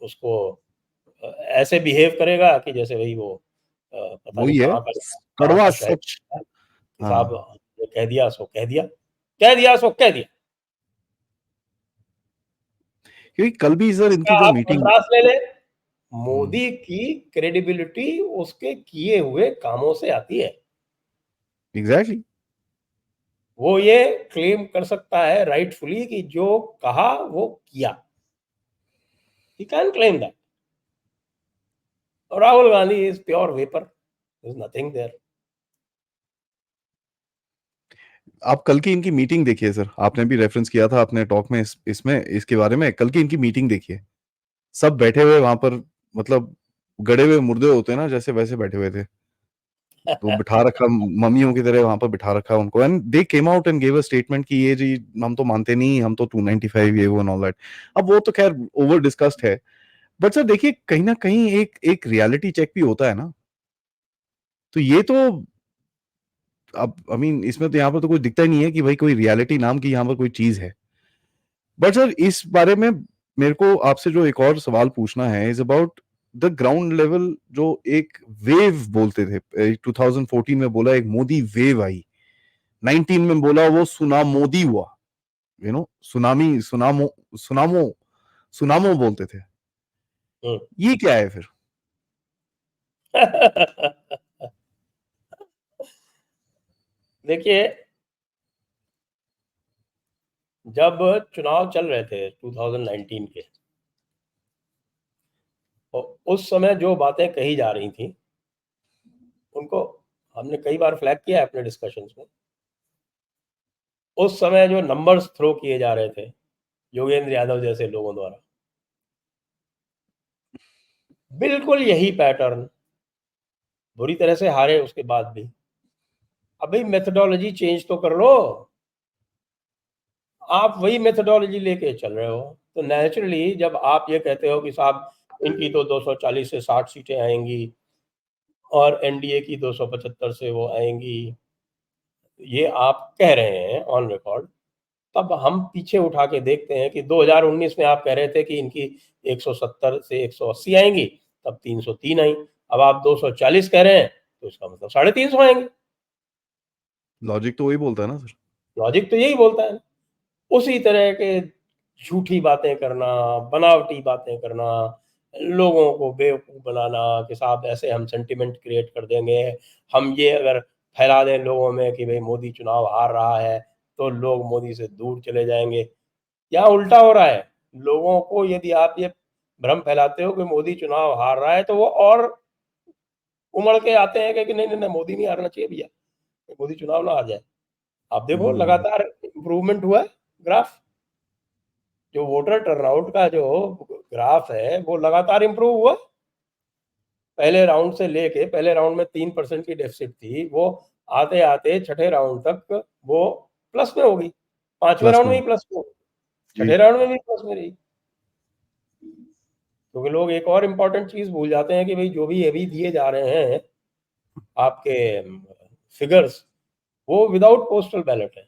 उसको ऐसे बिहेव करेगा कि जैसे भाई वो पता नहीं वही है, कहाँ कड़वा का शायद सच। है, कि साहब हाँ, जो कह दिया सो कह दिया, कह दिया सो कह दिया। क्योंकि कल भी सर इसका इनकी जो आप मीटिंग। कंट्रास्ट ले ले, मोदी की क्रेडिबिलिटी उसके किए हुए कामों से आती है। एग्जैक्टली। वो ये क्लेम कर सकता है राइटफुली कि जो कहा वो किया, he can claim that. Rahul Gandhi is pure vapour, is nothing there. आप कल की इनकी मीटिंग देखिए सर, आपने भी रेफरेंस किया था अपने टॉक में इसमें इसके बारे में। कल की इनकी मीटिंग देखिए, सब बैठे हुए वहां पर, मतलब गड़े हुए मुर्दे होते हैं ना जैसे, वैसे बैठे हुए थे। तो बिठा रखा, मम्मियों की तरह वहां पर बिठा रखा उनको, and they came out and gave a statement कि ये जी हम तो मानते नहीं, हम तो 295 ये वो एंड ऑल दैट। अब वो तो खैर ओवर डिस्कस्ड है, बट सर देखिए कहीं ना कहीं एक एक रियलिटी चेक भी होता है ना। तो ये तो, अब आई मीन इसमें तो यहाँ पर तो कुछ दिखता ही नहीं है कि भाई कोई रियलिटी नाम की यहाँ पर कोई चीज है। बट सर इस बारे में मेरे को आपसे जो एक और सवाल पूछना है is about the ground level. जो एक वेव बोलते थे, 2014 में बोला एक मोदी वेव आई, 19 में बोला वो सुना मोदी हुआ, सुनामी, सुनामो, सुनामो, सुनामो बोलते थे। ये क्या है फिर? देखिए, जब चुनाव चल रहे थे 2019 के, तो उस समय जो बातें कही जा रही थी उनको हमने कई बार फ्लैग किया है अपने डिस्कशंस में। उस समय जो नंबर्स थ्रो किए जा रहे थे योगेंद्र यादव जैसे लोगों द्वारा, बिल्कुल यही पैटर्न, बुरी तरह से हारे उसके बाद भी। अब भाई मेथोडोलॉजी चेंज तो कर लो, आप वही मेथोडोलॉजी लेके चल रहे हो, तो नेचुरली जब आप ये कहते हो कि साहब इनकी तो 240 से 60 सीटें आएंगी और एनडीए की 275 से वो आएंगी, ये आप कह रहे हैं ऑन रिकॉर्ड, तब हम पीछे उठा के देखते हैं कि 2019 में आप कह रहे थे कि इनकी 170 से 180 आएंगी, तब 303 आई। अब आप 240 कह रहे हैं, तो इसका मतलब 350 आएंगे। लॉजिक तो वही बोलता है ना सर। लॉजिक तो यही बोलता है। उसी तरह के झूठी बातें करना, बनावटी बातें करना, लोगों को बेवकूफ़ बनाना कि साहब ऐसे हम सेंटिमेंट क्रिएट कर देंगे, हम ये अगर फैला दें लोगों में कि भाई मोदी चुनाव हार रहा है तो लोग मोदी से दूर चले जाएंगे। यहाँ उल्टा हो रहा है, लोगों को यदि आप ये भ्रम फैलाते हो कि मोदी चुनाव हार रहा है तो वो और उमड़ के आते हैं कि नहीं नहीं नहीं, मोदी नहीं हारना चाहिए भैया, मोदी चुनाव ना हार जाए। आप देखो हम्म। लगातार इम्प्रूवमेंट हुआ है ग्राफ, जो वोटर टर्नआउट का जो ग्राफ है वो लगातार इंप्रूव हुआ। पहले राउंड से लेके, पहले राउंड में 3% की डेफिसिट थी, वो आते आते छठे राउंड तक वो प्लस में होगी, पांचवें प्लस राउंड में में। ही प्लस में, जी। छठे राउंड में भी प्लस में रही। क्योंकि लोग एक और इम्पोर्टेंट चीज भूल जाते हैं कि भाई जो भी अभी दिए जा रहे हैं आपके फिगर्स, वो विदाउट पोस्टल बैलेट है,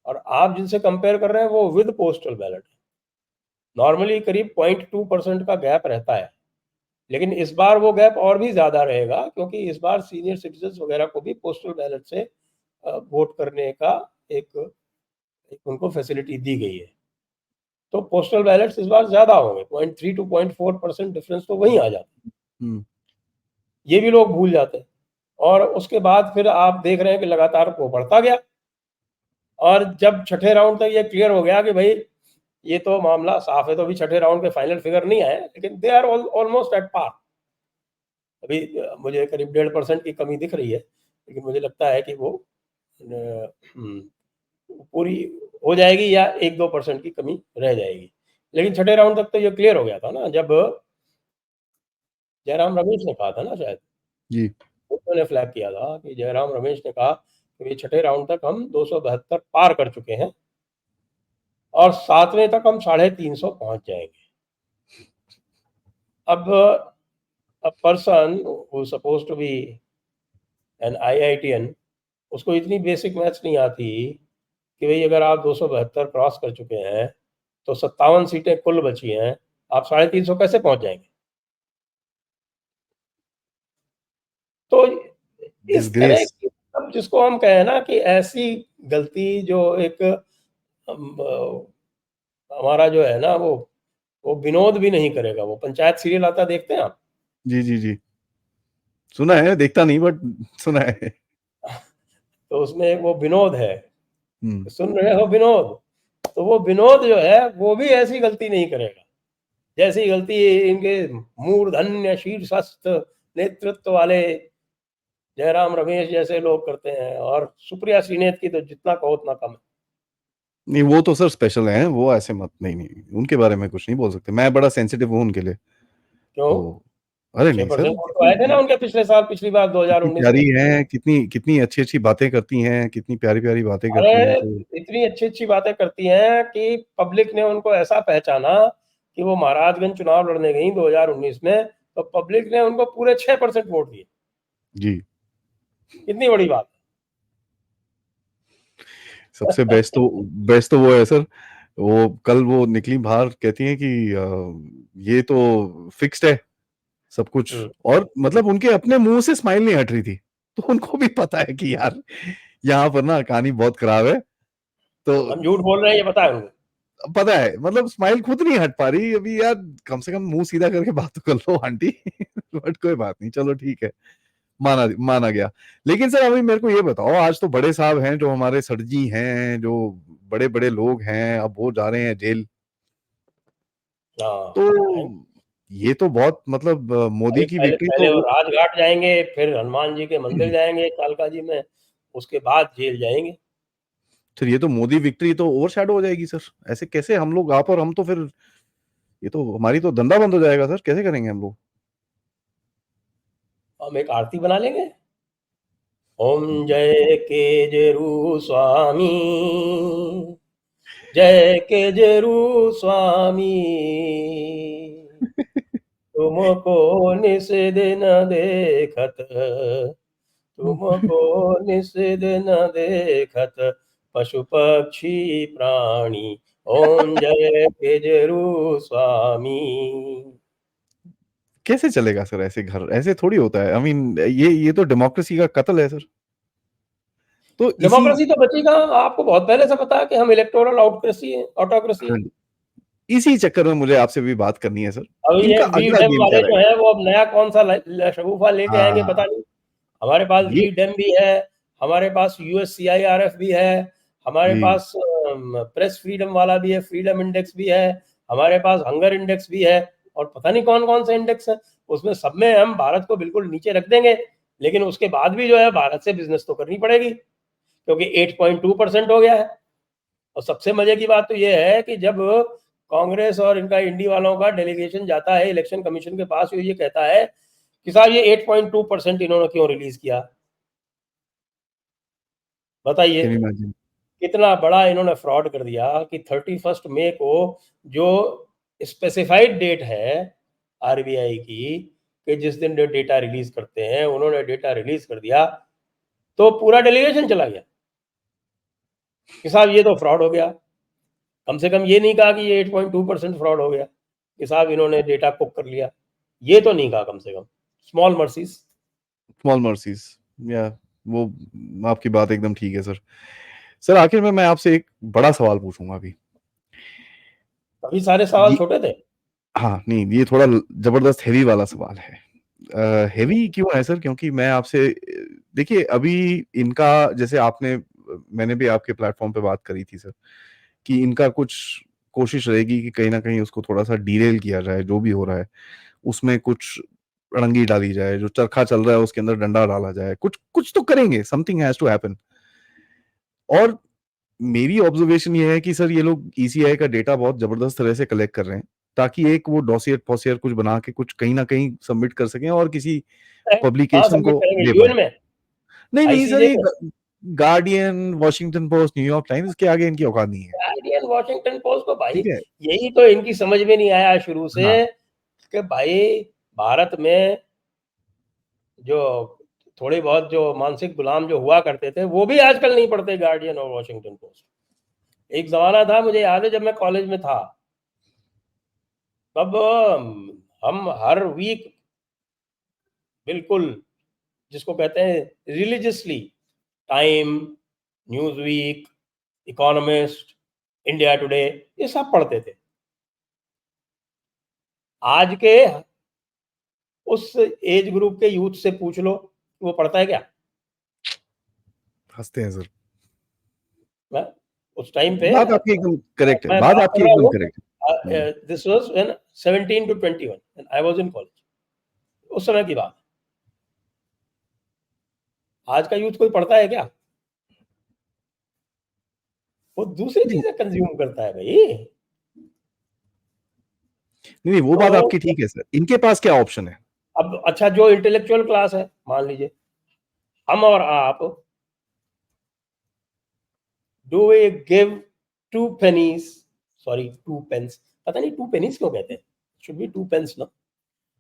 और आप जिनसे कंपेयर कर रहे हैं वो विद पोस्टल बैलेट है। नॉर्मली करीब 0.2% का गैप रहता है, लेकिन इस बार वो गैप और भी ज़्यादा रहेगा, क्योंकि इस बार सीनियर सिटीजन्स वगैरह को भी पोस्टल बैलेट से वोट करने का एक एक उनको फैसिलिटी दी गई है। तो पोस्टल बैलेट्स इस बार ज़्यादा होंगे, 0.3 टू 0.4% डिफरेंस तो वहीं आ जाता है। हम्म। ये भी लोग भूल जाते हैं। और उसके बाद फिर आप देख रहे हैं कि लगातार वो बढ़ता गया, और जब छठे राउंड तक ये क्लियर हो गया कि भाई ये तो मामला साफ है, तो अभी छठे राउंड के फाइनल फिगर नहीं आए, लेकिन they are almost at par. अभी मुझे करीब 1.5% की कमी दिख रही है, लेकिन मुझे लगता है कि वो पूरी हो जाएगी या 1-2% की कमी रह जाएगी। लेकिन छठे राउंड तक तो ये क्लियर हो गया था ना, जब जयराम रमेश ने कहा था ना शायद, जी। उन्होंने फ्लैग किया था कि जयराम रमेश ने कहा कि छठे राउंड तक हम 272 पार कर चुके हैं और 7वें तक हम 350 पहुंच जाएंगे। अब a person who supposed to be an IITian, उसको इतनी बेसिक मैथ्स नहीं आती कि भई अगर आप 272 क्रॉस कर चुके हैं, तो 57 सीटें कुल बची हैं, आप 350 कैसे पहुँच जाएँगे? तो इस तरह डिसग्रेस। की, अब जिसको हम कहें ना कि ऐसी गलती जो एक हमारा जो है ना वो विनोद भी नहीं करेगा। वो पंचायत सीरियल आता है, देखते हैं आप? जी, जी, जी। सुना है, देखता नहीं बट सुना है। तो उसमें एक वो विनोद है, हुँ। सुन रहे हो विनोद? तो वो विनोद जो है, वो भी ऐसी गलती नहीं करेगा। जैसी गलती इनके मूर्धन्य शीर्षस्थ नेतृत्व वाले जयराम रमेश जैसे लोग करते हैं, और सुप्रिया श्रीनेत की तो जितना कहो उतना कम है। नहीं, वो तो सर स्पेशल हैं, वो ऐसे मत नहीं, नहीं, उनके बारे में कुछ नहीं बोल सकते। मैं बड़ा सेंसिटिव हूँ उनके लिए। क्यों? तो अरे नहीं सर, 6% वोट तो आए थे ना उनके पिछले साल, पिछली बार कितनी 2019 में। प्यारी हैं, कितनी कितनी अच्छी-अच्छी बातें करती हैं, कितनी प्यारी-प्यारी बातें करती हैं, अरे तो इतनी अच्छी-अच्छी बातें करती हैं कि पब्लिक ने उनको ऐसा पहचाना कि वो महाराजगंज चुनाव लड़ने गईं 2019 में, तो पब्लिक ने उनको पूरे 6% वोट दिए। जी। कितनी बड़ी बात सबसे है। बेस्ट तो वो है सर, वो कल वो निकली बाहर कहती हैं कि ये तो फिक्स्ड है सब कुछ, हुँ, और मतलब उनके अपने मुँह से स्माइल नहीं हट रही थी। तो उनको भी पता है कि यार यहाँ पर ना कहानी बहुत खराब है। तो हम झूठ बोल रहे हैं, ये पता है उनको। पता है, मतलब स्माइल खुद नहीं हट पा रही अभी यार, कम से कम मुँह सीधा करके बात तो कर लो आंटी। बट कोई बात नहीं, चलो ठीक है, माना माना गया। लेकिन सर अभी मेरे को ये बताओ, आज तो बड़े साहब हैं जो हमारे सर जी हैं, जो बड़े-बड़े लोग हैं, अब वो जा रहे हैं जेल। हाँ, तो जाएँगे। ये तो बहुत मतलब अभी मोदी की पहले विक्ट्री पहले तो वो राजघाट जाएँगे, फिर हनुमान जी के मंदिर जाएँगे कालका जी में, उसके बाद जेल जाएँगे। फिर ये तो मोदी विक्ट्री तो ओवरशैडो हो जाएगी सर। ऐसे कैसे हम लोग, आप और हम तो फिर ये तो हमारी तो धंधा बंद हो जाएगा सर, कैसे करेंगे हम लोग? हम एक आरती बना लेंगे। ओम जय केजरू स्वामी, जय केजरू स्वामी, तुमको निस दिन देखत, तुमको निस दिन देखत, पशु पक्षी प्राणी, ओम जय केजरू स्वामी। कैसे चलेगा सर ऐसे घर? ऐसे थोड़ी होता है। आई मीन ये तो डेमोक्रेसी का कत्ल है सर। तो इसी डेमोक्रेसी तो बची कहाँ? आपको बहुत पहले से पता है कि हम इलेक्टोरल आउटक्रेसी हैं, ऑटोक्रेसी हाँ हैं। जी, इसी चक्कर में मुझे आपसे भी बात करनी है सर। अभी ये इनका अगला वी-डेम गेम क्या वाले जो रहेगा? हैं, वो अब नया कौन-सा शगुफा लेके आएँगे हाँ, पता नहीं। हमारे पास ये वी-डेम भी है, हमारे पास यूएससीआईआरएफ भी है, हमारे जी, पास प्रेस फ्रीडम वाला भी है, फ्रीडम इंडेक्स भी है, हमारे पास हंगर इंडेक्स भी है, और पता नहीं कौन-कौन से इंडेक्स हैं। उसमें सब में हम भारत को बिल्कुल नीचे रख देंगे, लेकिन उसके बाद भी जो है भारत से बिज़नेस तो करनी पड़ेगी, क्योंकि 8.2% हो गया है। और सबसे मजे की बात तो ये है कि जब कांग्रेस और इनका इंडी वालों का डेलीगेशन जाता है इलेक्शन कमीशन के पास, ये कहता है कि साहब ये 8.2% इन्होंने क्यों रिलीज किया, बताइए। Can you imagine? कितना बड़ा इन्होंने फ्रॉड कर दिया कि 31 मई को, जो स्पेसिफाइड डेट है आरबीआई की, कि जिस दिन डेटा रिलीज करते हैं, उन्होंने डेटा रिलीज कर दिया, तो पूरा डेलीगेशन चला गया कि साहब ये तो फ्रॉड हो गया। कम से कम ये नहीं कहा कि ये 8.2% फ्रॉड हो गया, कि साहब इन्होंने डेटा कुक कर लिया। ये तो नहीं कहा कम से कम। Small mercies. स्मॉल मर्सीज़, या वो आपकी बात एकदम ठीक है सर। सर आखिर में मैं आपसे एक बड़ा सवाल पूछूँगा अभी। अभी सारे सवाल ये छोटे थे। हाँ, नहीं ये थोड़ा ल ज़बरदस्त हेवी वाला सवाल है। हेवी क्यों है सर? क्योंकि मैं आपसे देखिए अभी इनका जैसे आपने मैंने भी आपके प्लेटफ़ॉर्म पे बात करी थी सर, कि इनका कुछ कोशिश रहेगी कि कहीं न कहीं उसको थोड़ा-सा डिरेल किया जाए, जो भी हो रहा है। उसमें कुछ अड़ंगी डाली जाए, जो चरखा चल रहा है उसके अंदर डंडा डाला जाए, कुछ कुछ तो करेंगे, समथिंग हैज़ टू हैपन। और मेरी ऑब्जर्वेशन ये है कि सर ये लोग ईसीआई का डेटा बहुत ज़बरदस्त तरह से कलेक्ट कर रहे हैं, ताकि एक वो डॉसियर-फॉसियर कुछ बना के कुछ कहीं न कहीं सबमिट कर सकें और किसी कहाँ पब्लिकेशन सबमिट को करेंगे, दे पाएँ। यूएन में, नहीं, नहीं सर आईसीजे ये में? Guardian, Washington post, New York times इसके आगे इनकी औकात नहीं है। गार्डियन, वॉशिंगटन पोस्ट को भाई, ठीक है? यही तो इनकी समझ में नहीं आया शुरू से हाँ, कि भाई भारत में जो थोड़े बहुत जो मानसिक गुलाम जो हुआ करते थे वो भी आजकल नहीं पढ़ते गार्डियन और वॉशिंगटन पोस्ट। एक जमाना था, मुझे याद है जब मैं कॉलेज में था, तब हम हर वीक बिल्कुल जिसको कहते हैं religiously Time, Newsweek, Economist, India Today, ये सब पढ़ते थे। आज के उस एज ग्रुप के यूथ से पूछ लो वो पढ़ता है क्या? हँसते हैं सर। मैं उस टाइम पे बात आपकी एकदम करेक्ट है, मैं बात बात कर आपकी रहा एकदम हूँ, करेक्ट है। हुँ। This was when 17 to 21 when I was in college, उस समय की बात। आज का यूथ कोई पढ़ता है क्या? वो दूसरी नहीं, चीजें कंज्यूम करता है भाई। नहीं, वो बात तो आपकी ठीक है सर। इनके पास क्या ऑप्शन है? अब अच्छा, जो इंटेलेक्चुअल क्लास है, मान लीजिए हम और आप, do we give two pennies, sorry two pence, पता नहीं टू पेनीज क्यों कहते हैं, शुड बी टू पेंस ना।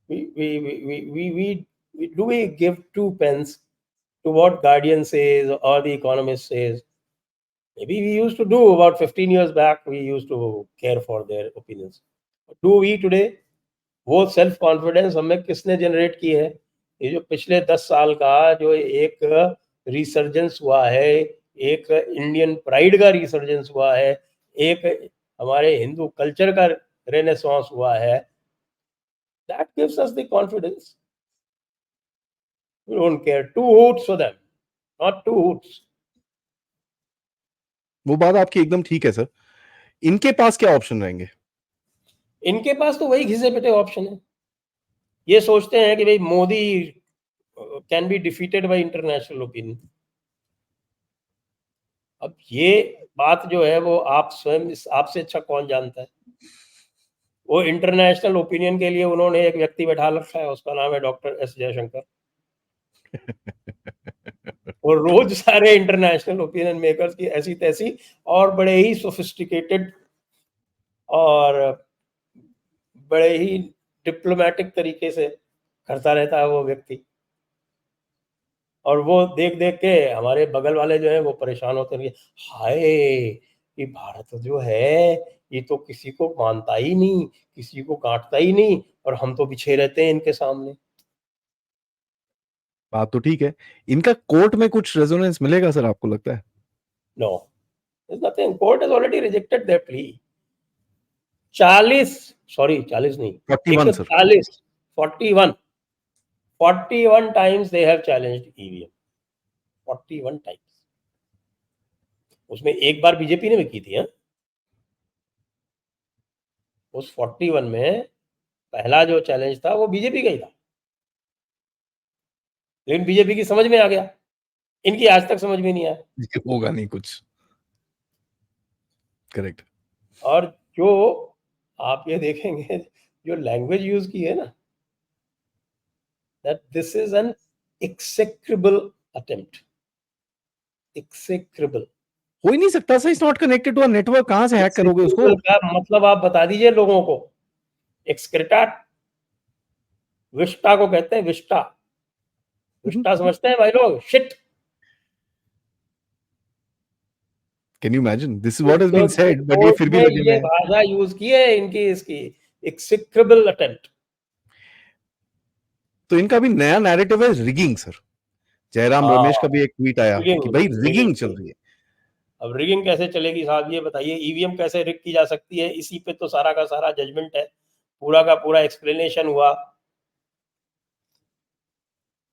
we do we give two pence to what Guardian says or the Economist says? Maybe we used to do about 15 years back. We used to care for their opinions. Do we today? वो सेल्फ कॉन्फिडेंस हमें किसने जनरेट की है? ये जो पिछले 10 साल का जो एक रिसर्जेंस हुआ है, एक इंडियन प्राइड का रिसर्जेंस हुआ है, एक हमारे हिंदू कल्चर का रेनेसांस हुआ है, that gives us the confidence. We don't care. Two hoots for them, not two hoots. वो बात आपकी एकदम ठीक है सर। इनके पास क्या ऑप्शन रहेंगे? इनके पास तो वही घिसे पिटे ऑप्शन है। ये सोचते हैं कि भाई Modi can be defeated by international opinion. अब ये बात जो है वो आप स्वयं, आपसे अच्छा कौन जानता है? वो इंटरनेशनल ओपिनियन के लिए उन्होंने एक व्यक्ति बैठा रखा है, उसका नाम है डॉक्टर एस जयशंकर। और रोज सारे इंटरनेशनल ओपिनियन मेकर्स की ऐसी तैसी और बड़े ही सोफिस्टिकेटेड और बड़े ही डिप्लोमेटिक तरीके से करता रहता है वो व्यक्ति। और वो देख देख के हमारे बगल वाले जो है वो परेशान होते हैं, हाय ये भारत जो है ये तो किसी को मानता ही नहीं, किसी को काटता ही नहीं, और हम तो पीछे रहते हैं इनके सामने। बात तो ठीक है। इनका कोर्ट में कुछ रेजोनेंस मिलेगा सर आपको लगता है? No, nothing, court has already rejected their plea. 40, sorry 40 नहीं, 41 sir. 140, 41, 41 times they have challenged EVM, 41 times. उसमें एक बार बीजेपी ने भी की थी, हाँ? उस 41 में पहला जो चैलेंज था वो बीजेपी का ही था, लेकिन बीजेपी की समझ में आ गया, इनकी आज तक समझ में नहीं आया। ये होगा नहीं कुछ। करेक्ट। और जो आप ये देखेंगे जो लैंग्वेज यूज की है ना, that this is an execrable attempt, execrable. हो ही नहीं सकता sir, it's not connected to a network, कहाँ से हैक करोगे उसको? एक्सेक्रेबल का मतलब आप बता दीजिए लोगों को। एक्सक्रेटा, विष्टा को कहते हैं, विष्टा, विष्टा समझते हैं भाई लोग, shit. Can you imagine? This is what has been so said but ये कोर्ट फिर भी में लगे हुए ये हैं। भाषा यूज की है इनकी, इसकी एक्सेक्रेबल अटेम्प्ट। तो इनका भी नया नैरेटिव है रिगिंग सर। जयराम हाँ, रमेश का भी एक ट्वीट आया रिगिंग, कि भाई रिगिंग, रिगिंग चल रही है। अब रिगिंग कैसे चलेगी साहब, ये बताइए, ईवीएम कैसे रिग की जा सकती है? इसी पे तो सारा का सारा जजमेंट है, पूरा का पूरा एक्सप्लेनेशन हुआ।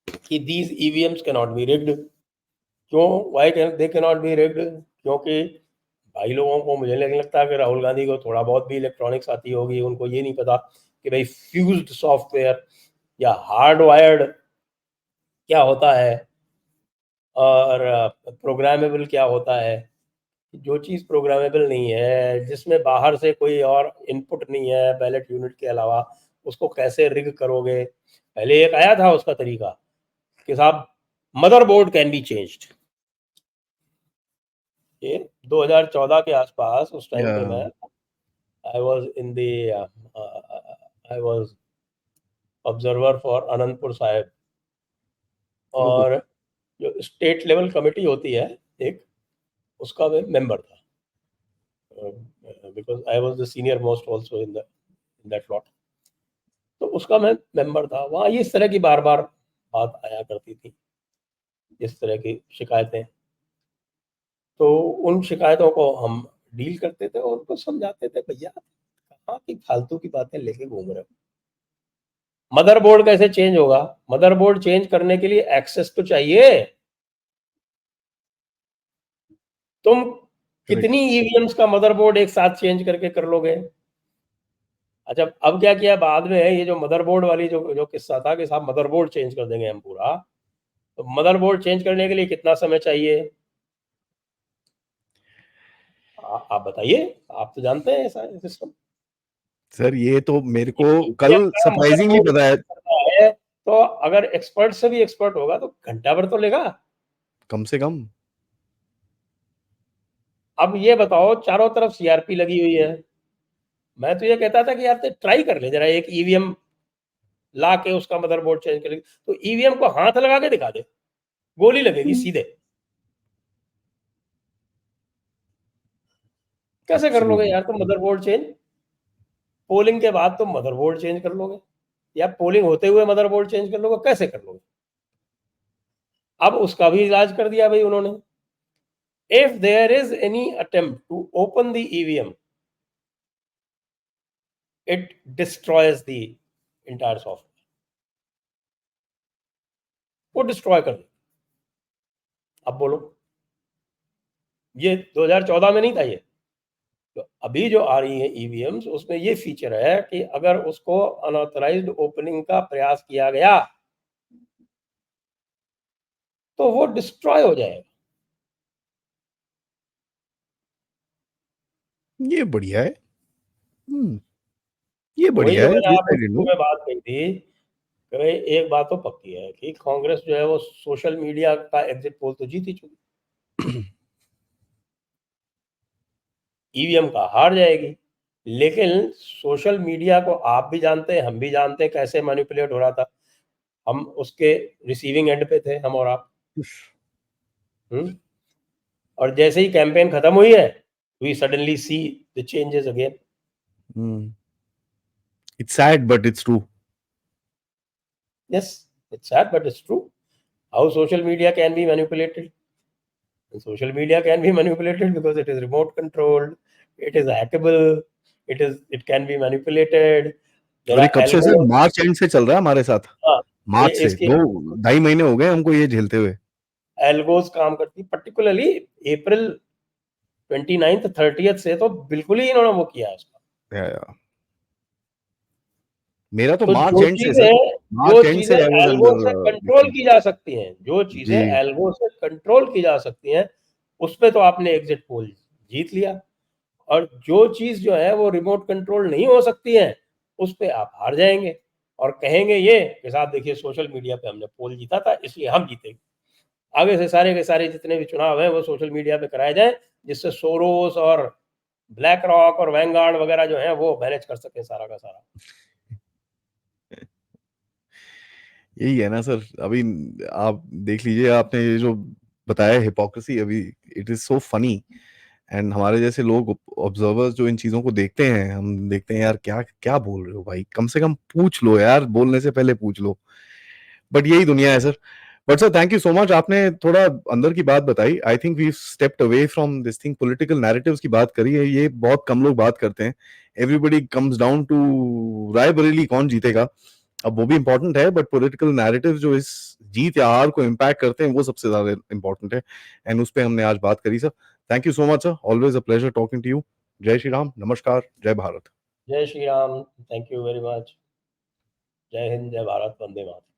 कि these EVMs cannot be rigged. क्यों? Why they cannot be rigged? क्योंकि भाई लोगों को, मुझे नहीं लगता कि राहुल गांधी को थोड़ा बहुत भी इलेक्ट्रॉनिक्स आती होगी। उनको ये नहीं पता कि भाई फ्यूज्ड सॉफ्टवेयर या हार्ड वायर्ड क्या होता है और प्रोग्रामेबल क्या होता है। जो चीज़ प्रोग्रामेबल नहीं है, जिसमें बाहर से कोई और इनपुट नहीं है बैलेट यूनिट के अलावा, उसको कैसे रिग करोगे? पहले एक आया था उसका तरीका कि साहब मदरबोर्ड कैन बी चेंज्ड। ये 2014 के आसपास, उस टाइम पे मैं आई was in the I was observer for Anantapur Sahib, और जो स्टेट लेवल कमेटी होती है एक, उसका मैं मेंबर था, because I was the senior most also in that lot. तो उसका मैं मेंबर था। वहाँ ये इस तरह की बार बार बात आया करती थी, इस तरह की शिकायतें। तो उन शिकायतों को हम डील करते थे और उनको समझाते थे, भैया कहाँ की फालतू की बातें लेके घूम रहे हो। मदरबोर्ड कैसे चेंज होगा? मदरबोर्ड चेंज करने के लिए एक्सेस तो चाहिए। तुम कितनी ईवीएम्स का मदरबोर्ड एक साथ चेंज करके कर लोगे? अच्छा, अब क्या किया बाद में, ये जो मदरबोर्ड वाली जो जो किस्सा था कि साहब मदरबोर्ड चेंज कर देंगे हम पूरा, तो मदरबोर्ड चेंज करने के लिए कितना समय चाहिए? आप बताइए, आप तो जानते हैं ऐसा सिस्टम। सर ये तो मेरे को कल ईवीएम का सरप्राइजिंगली मदरबोर्ड पता है। करना है तो अगर एक्सपर्ट से भी एक्सपर्ट होगा तो घंटा भर तो लेगा, कम से कम। अब ये बताओ, चारों तरफ सीआरपी लगी हुई है। मैं तो ये कहता था कि यार ट्राई कर ले जरा, एक ईवीएम ला के उसका मदरबोर्ड चेंज कर, तो ईवीएम को हाथ लगा के दिखा दे, गोली लगेगी सीधे। कैसे कर लोगे यार तुम मदरबोर्ड चेंज? पोलिंग के बाद तुम मदरबोर्ड चेंज कर लोगे या पोलिंग होते हुए मदरबोर्ड चेंज कर लोगे? कैसे कर लोगे? अब उसका भी इलाज कर दिया भाई उन्होंने। If there is any attempt to open the EVM, it destroys the entire software. वो डिस्ट्रॉय कर दे। अब बोलो, ये 2014 में नहीं था ये, तो अभी जो आ रही है ईवीएम्स, उसमें ये फीचर है कि अगर उसको अनऑथराइज्ड ओपनिंग का प्रयास किया गया तो वो डिस्ट्रॉय हो जाएगा। ये बढ़िया है। ये वही बढ़िया जो है, मैंने दिस आपको आई डिडंट शुरू नो। में बात कही थी कि भाई एक बात तो पक्की है कि कांग्रेस जो है वो सोशल मीडिया का एग्जिट पोल तो जीत ही चुकी, ईवीएम का हार जाएगी। लेकिन सोशल मीडिया को आप भी जानते हैं, हम भी जानते हैं कैसे मैनिपुलेट हो रहा था। हम उसके रिसीविंग एंड पे थे, हम और आप। और जैसे ही कैंपेन खत्म हुई है, we suddenly see the changes again. It's sad but it's true. Yes, it's sad but it's true. How social media can be manipulated? Social media can be manipulated because it is remote controlled, it is hackable, it can be manipulated. There और ये are कब से सर? algos. मार्च एंड से चल रहा है हमारे साथ। हाँ, ये मार्च से इसके 2-2.5 महीने हो गए हमको ये झेलते हुए। एल्गोस काम करती, पर्टिकुलरली अप्रैल 29th 30th से तो बिल्कुल ही इन्होंने वो किया है उसका। या। मेरा तो तो मार्च जो एंड से सर, चीजें जो मार्च एंड चीजें से आई वाज एल्गो से कंट्रोल अंडर। की जा सकती हैं, जो चीजें जी। एल्गो से कंट्रोल की जा सकती हैं, उस पे तो आपने एग्जिट पोल जीत लिया। और जो चीज जो है वो रिमोट कंट्रोल नहीं हो सकती है, उस पे आप हार जाएंगे और कहेंगे ये कि साहब देखिए सोशल मीडिया पे हमने पोल जीता था इसलिए हम जीतेंगे। आगे से सारे के सारे जितने भी चुनाव हैं वो सोशल मीडिया पे कराए जाएं, जिससे सोरोस और ब्लैक रॉक और वैंगार्ड वगैरह जो है वो मैनेज कर सके सारा का सारा। यही है ना सर। अभी आप देख लीजिए, आपने ये जो बताया हिपोक्रेसी, अभी it is so funny. And हमारे जैसे लोग, ऑब्जर्वर्स, जो इन चीजों को देखते हैं, हम देखते हैं यार क्या क्या बोल रहे हो भाई, कम से कम पूछ लो यार, बोलने से पहले पूछ लो। बट यही दुनिया है sir. But sir thank you so much, आपने थोड़ा अंदर की बात बताई। I think we stepped away from this thing, political narratives की बात करी है, ये बहुत कम लोग बात करते हैं। Everybody comes down to Raebareli कौन जीतेगा। अब वो भी इंपॉर्टेंट है, बट पॉलिटिकल नैरेटिव जो इस जीत या हार को इम्पैक्ट करते हैं वो सबसे ज्यादा इंपॉर्टेंट है, एंड उस पर हमने आज बात करी sir. Thank you so much sir, always a pleasure talking to you. जय श्री राम, नमस्कार, जय भारत। जय Shri Ram, thank you very much. जय हिंद, जय भारत, वंदे मातरम।